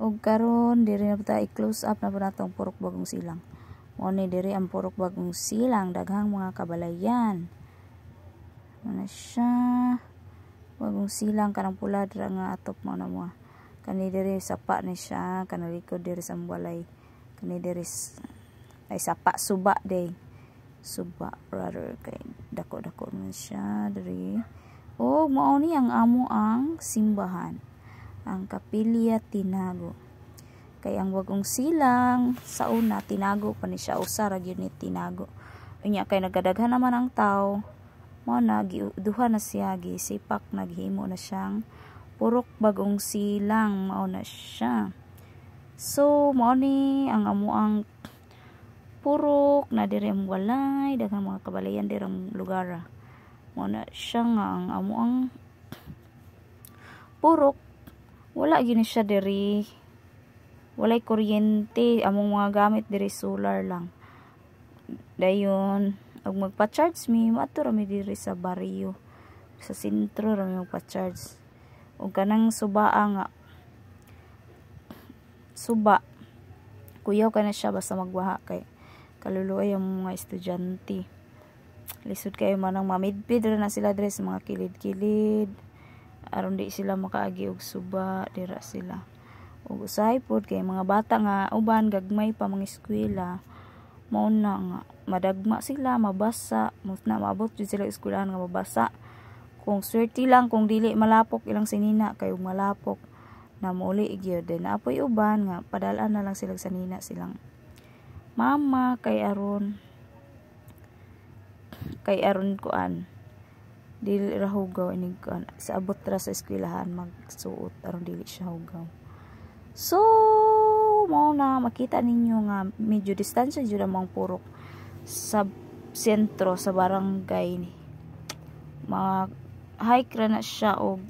Og karon diri na ta i-close up na po natong Purok Bagong Silang. Mo ni diri ang Purok Bagong Silang, daghang mga kabalayan. Ano siya? Bagong Silang kanang pula dira nga atop mo na mo. Kani diri sapa ni siya, kanang likod diri sa balay. Kani diri ay sapa suba day. Suba brother kay dako-dako man siya diri. O mao ni ang amo ang simbahan, ang Kapilya Tinago. Kay ang Bagong Silang sa una tinago pa ni siya, usa ra gyud ni tinago. Unya kay nagadaghan naman ang tawo, mo na duha na siya gisipak, naghimo na siyang Purok Bagong Silang, mao na siya. So mao ni ang amo ang purok na diri ang walay daghang mga kabalayan diri ang lugar. Mao na siya nga ang amo ang purok. Wala gini siya diri, walay kuryente, among mga gamit diri solar lang. Dayon og magpa-charge mi mato ra mi diri sa baryo, sa sentro ra mi magpa-charge. Og kanang subaa nga suba kuyaw ka na siya basta magbaha kay kaluluoy ang mga estudyante. Lisod kayo manang mamidpid ra na sila diri sa mga kilid-kilid aron di sila makaagi og suba dira sila. Ug usahay pod kay mga bata nga uban gagmay pa mga eskwela, mao na nga madagma sila, mabasa, na maabot jud sila eskwelahan nga mabasa. Kung swerte lang kung dili malapok ilang sinina kay malapok na muli gyud. Then apoy uban nga padalaan na lang sila sa nina silang mama kay aron kuan dili ra hugaw inig kuan sa abot ra sa eskwelahan magsuot aron dili siya hugaw. So mao na makita ninyo nga medyo distansya jud ang purok sa sentro sa barangay ni. Mga hike ra na siya og